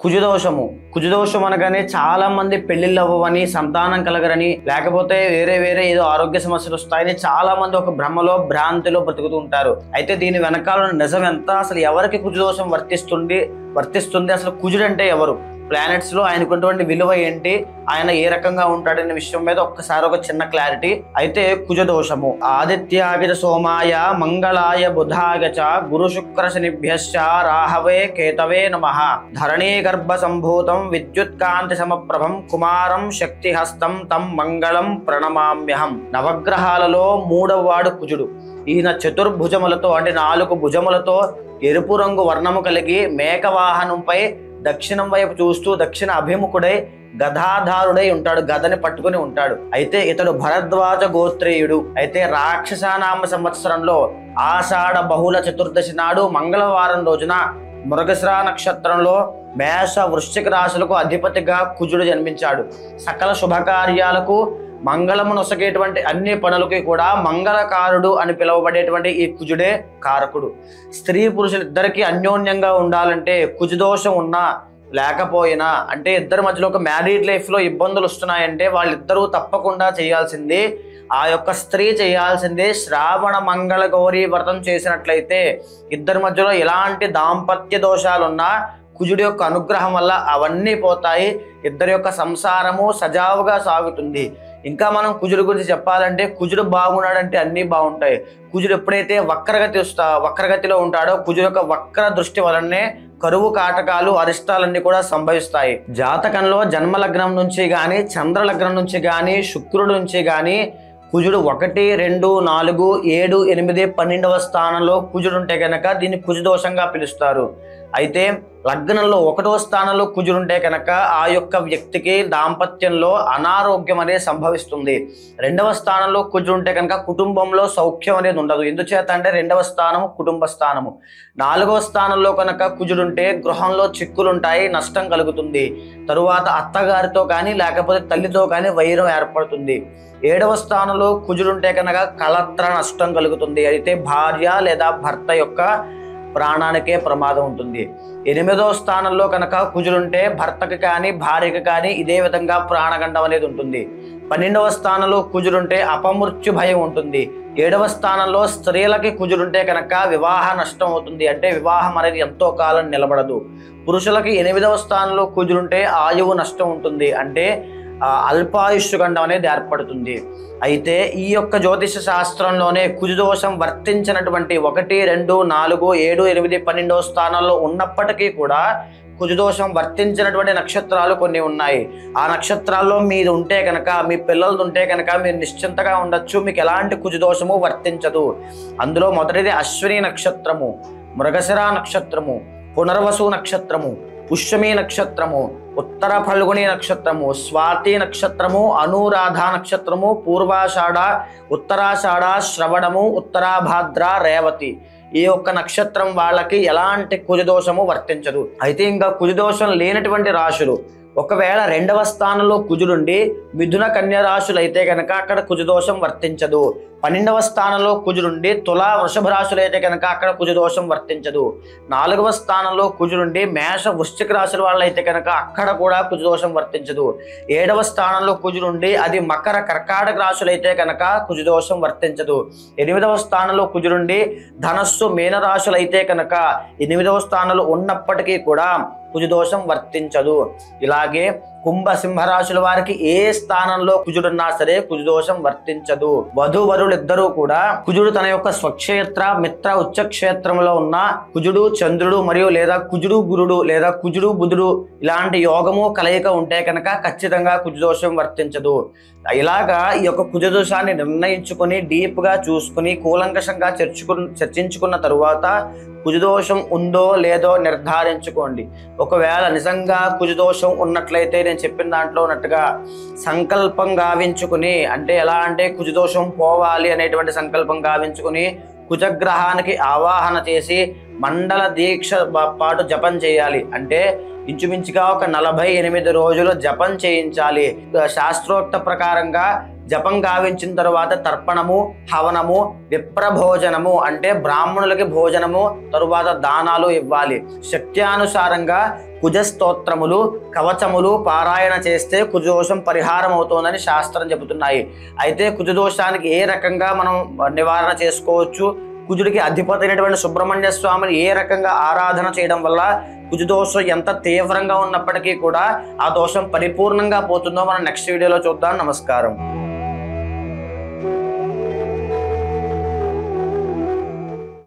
కుజదోషము. కుజదోషం అనగానే చాలా మంది పెళ్లిళ్ళు అవ్వవని, సంతానం కలగరని, లేకపోతే వేరే వేరే ఏదో ఆరోగ్య సమస్యలు వస్తాయని చాలా మంది ఒక భ్రమలో భ్రాంతిలో బ్రతుకుతూ ఉంటారు. అయితే దీని వెనకాల నిజం ఎంత, అసలు ఎవరికి కుజదోషం వర్తిస్తుంది, అసలు కుజుడు అంటే ఎవరు, ప్లానెట్స్ లో ఆయనకున్నటువంటి విలువ ఏంటి, ఆయన ఏ రకంగా ఉంటాడనే విషయం మీద ఒక్కసారి ఒక చిన్న క్లారిటీ. అయితే కుజదోషము ఆదిత్యాగ సోమాయ మంగళాయ బుధాగచ గురు శుక్ర శనిభ్యశ్చ రాహవే కేతవే నమః ధరణీ గర్భ సంభూతం విద్యుత్ కాంతి సమప్రభం కుమారం శక్తిహస్తం తం మంగళం ప్రణమామ్యహం. నవగ్రహాలలో మూడవ వాడు కుజుడు. ఈయన చతుర్భుజములతో అంటే 4 భుజములతో ఎరుపు రంగు వర్ణము కలిగి మేకవాహనంపై దక్షిణం వైపు చూస్తూ దక్షిణ అభిముఖుడై గదాధారుడై ఉంటాడు, గదని పట్టుకుని ఉంటాడు. అయితే ఇతడు భరద్వాజ గోత్రేయుడు. అయితే రాక్షసానామ సంవత్సరంలో ఆషాఢ బహుళ చతుర్దశి నాడు మంగళవారం రోజున మృగశిర నక్షత్రంలో మేష వృశ్చిక రాశులకు అధిపతిగా కుజుడు జన్మించాడు. సకల శుభకార్యాలకు మంగళము నొసగేటువంటి అన్ని పనులకి కూడా మంగళకారుడు అని పిలువబడేటువంటి ఈ కుజుడే కారకుడు. స్త్రీ పురుషులిద్దరికీ అన్యోన్యంగా ఉండాలంటే కుజదోషం ఉన్నా లేకపోయినా, అంటే ఇద్దరి మధ్యలో ఒక మ్యారీడ్ లైఫ్లో ఇబ్బందులు వస్తున్నాయంటే వాళ్ళిద్దరూ తప్పకుండా చేయాల్సింది, ఆ యొక్క స్త్రీ చేయాల్సిందే శ్రావణ మంగళ గౌరీ వ్రతం చేసినట్లయితే ఇద్దరి మధ్యలో ఎలాంటి దాంపత్య దోషాలున్నా కుజుడి యొక్క అనుగ్రహం వల్ల అవన్నీ పోతాయి. ఇద్దరి యొక్క సంసారము సజావుగా సాగుతుంది. ఇంకా మనం కుజుడి గురించి చెప్పాలంటే కుజుడు బాగున్నాడంటే అన్నీ బాగుంటాయి. కుజుడు ఎప్పుడైతే వక్రగతిలో ఉంటాడో కుజుడు యొక్క వక్ర దృష్టి వలనే కరువు కాటకాలు అరిష్టాలన్నీ కూడా సంభవిస్తాయి. జాతకంలో జన్మలగ్నం నుంచి కానీ చంద్రలగ్నం నుంచి కానీ శుక్రుడు నుంచి కానీ కుజుడు 1, 2, 4, 7, 8, 12వ స్థానంలో కుజుడు ఉంటే కనుక దీన్ని కుజదోషంగా పిలుస్తారు. అయితే లగ్నంలో 1వ స్థానంలో కుజుడు ఉంటే కనుక ఆ యొక్క వ్యక్తికి దాంపత్యంలో అనారోగ్యం అనేది సంభవిస్తుంది. 2వ స్థానంలో కుజుడు ఉంటే కనుక కుటుంబంలో సౌఖ్యం అనేది ఉండదు. ఎందుచేత అంటే 2వ స్థానము కుటుంబ స్థానము. 4వ స్థానంలో కనుక కుజుడుంటే గృహంలో చిక్కులుంటాయి, నష్టం కలుగుతుంది. తరువాత అత్తగారితో కానీ లేకపోతే తల్లితో కానీ వైరం ఏర్పడుతుంది. 7వ స్థానంలో కుజుడుంటే కనుక కలత్ర నష్టం కలుగుతుంది. అయితే భార్య లేదా భర్త యొక్క ప్రాణానికే ప్రమాదం ఉంటుంది. 8వ స్థానంలో కనుక కుజుడుంటే భర్తకి కానీ భార్యకి కానీ ఇదే విధంగా ప్రాణగండం అనేది ఉంటుంది. 12వ స్థానంలో కుజుడుంటే అపమృత్యు భయం ఉంటుంది. 7వ స్థానంలో స్త్రీలకి కుజుడుంటే కనుక వివాహ నష్టం అవుతుంది, అంటే వివాహం అనేది ఎంతో కాలం నిలబడదు. పురుషులకి 8వ స్థానంలో కుజుడుంటే ఆయువు నష్టం ఉంటుంది, అంటే అల్పాయుష్యు గండం అనేది ఏర్పడుతుంది. అయితే ఈ యొక్క జ్యోతిష శాస్త్రంలోనే కుజదోషం వర్తించినటువంటి 1, 2, 4, 7, 8, 12వ స్థానాల్లో ఉన్నప్పటికీ కూడా కుజదోషం వర్తించినటువంటి నక్షత్రాలు కొన్ని ఉన్నాయి. ఆ నక్షత్రాల్లో మీరు ఉంటే కనుక, మీ పిల్లలు ఉంటే కనుక మీరు నిశ్చింతగా ఉండొచ్చు, మీకు ఎలాంటి కుజదోషము వర్తించదు. అందులో మొదటిది అశ్విని నక్షత్రము, మృగశిర నక్షత్రము, పునర్వసు నక్షత్రము, పుష్యమి నక్షత్రము, ఉత్తర ఫల్గుని నక్షత్రము, స్వాతి నక్షత్రము, అనురాధ నక్షత్రము, పూర్వాషాఢ, ఉత్తరాషాఢ, శ్రవణము, ఉత్తరాభాద్ర, రేవతి. ఈ ఒక్క నక్షత్రం వాళ్ళకి ఎలాంటి కుజదోషము వర్తించదు. అయితే ఇంకా కుజదోషం లేనటువంటి రాశులు, ఒకవేళ 2వ స్థానంలో కుజుడుండి మిథున కన్య రాశులు అయితే కనుక అక్కడ కుజదోషం వర్తించదు. 12వ స్థానంలో కుజుడుండి తులా వృషభ రాశులు అయితే కనుక అక్కడ కుజదోషం వర్తించదు. 4వ స్థానంలో కుజుడుండి మేష వృశ్చిక రాశుల వాళ్ళు అయితే కనుక అక్కడ కూడా కుజదోషం వర్తించదు. 7వ స్థానంలో కుజుడుండి అది మకర కర్కాటక రాశులు అయితే కనుక కుజదోషం వర్తించదు. 8వ స్థానంలో కుజుడుండి ధనస్సు మీన రాశులు అయితే కనుక 8వ స్థానంలో ఉన్నప్పటికీ కూడా కుజదోషం వర్తించదు. ఇలాగే కుంభ సింహరాశుల వారికి ఏ స్థానంలో కుజుడున్నా సరే కుజదోషం వర్తించదు. వధూవరులిద్దరూ కూడా కుజుడు తన యొక్క స్వక్షేత్ర మిత్ర ఉచ్చ క్షేత్రంలో ఉన్న కుజుడు చంద్రుడు మరియు లేదా కుజుడు గురుడు లేదా కుజుడు బుధుడు ఇలాంటి యోగము కలయిక ఉంటే కనుక ఖచ్చితంగా కుజదోషం వర్తించదు. ఇలాగా ఈ యొక్క కుజదోషాన్ని నిర్ణయించుకుని డీప్ గా చూసుకుని కూలంకషంగా చర్చించుకున్న తరువాత కుజదోషం ఉందో లేదో నిర్ధారించుకోండి. ఒకవేళ నిజంగా కుజదోషం ఉన్నట్లయితే నేను చెప్పిన దాంట్లో ఉన్నట్టుగా సంకల్పం గావించుకుని, అంటే ఎలా అంటే కుజదోషం పోవాలి అనేటువంటి సంకల్పం గావించుకుని కుజగ్రహానికి ఆవాహన చేసి మండల దీక్ష పాటు జపం చేయాలి. అంటే ఇంచుమించుగా ఒక 48 రోజులు జపం చేయించాలి. శాస్త్రోక్త ప్రకారంగా జపం గావించిన తరువాత తర్పణము, హవనము, విప్రభోజనము అంటే బ్రాహ్మణులకి భోజనము, తరువాత దానాలు ఇవ్వాలి. శక్త్యానుసారంగా కుజ స్తోత్రములు కవచములు పారాయణ చేస్తే కుజదోషం పరిహారం అవుతుందని శాస్త్రం చెబుతున్నాయి. అయితే కుజదోషానికి ఏ రకంగా మనం నివారణ చేసుకోవచ్చు, కుజుడికి అధిపతి అయినటువంటి సుబ్రహ్మణ్య స్వామిని ఏ రకంగా ఆరాధన చేయడం వల్ల కుజదోషం ఎంత తీవ్రంగా ఉన్నప్పటికీ కూడా ఆ దోషం పరిపూర్ణంగా పోతుందో మనం నెక్స్ట్ వీడియోలో చూద్దాం. నమస్కారం.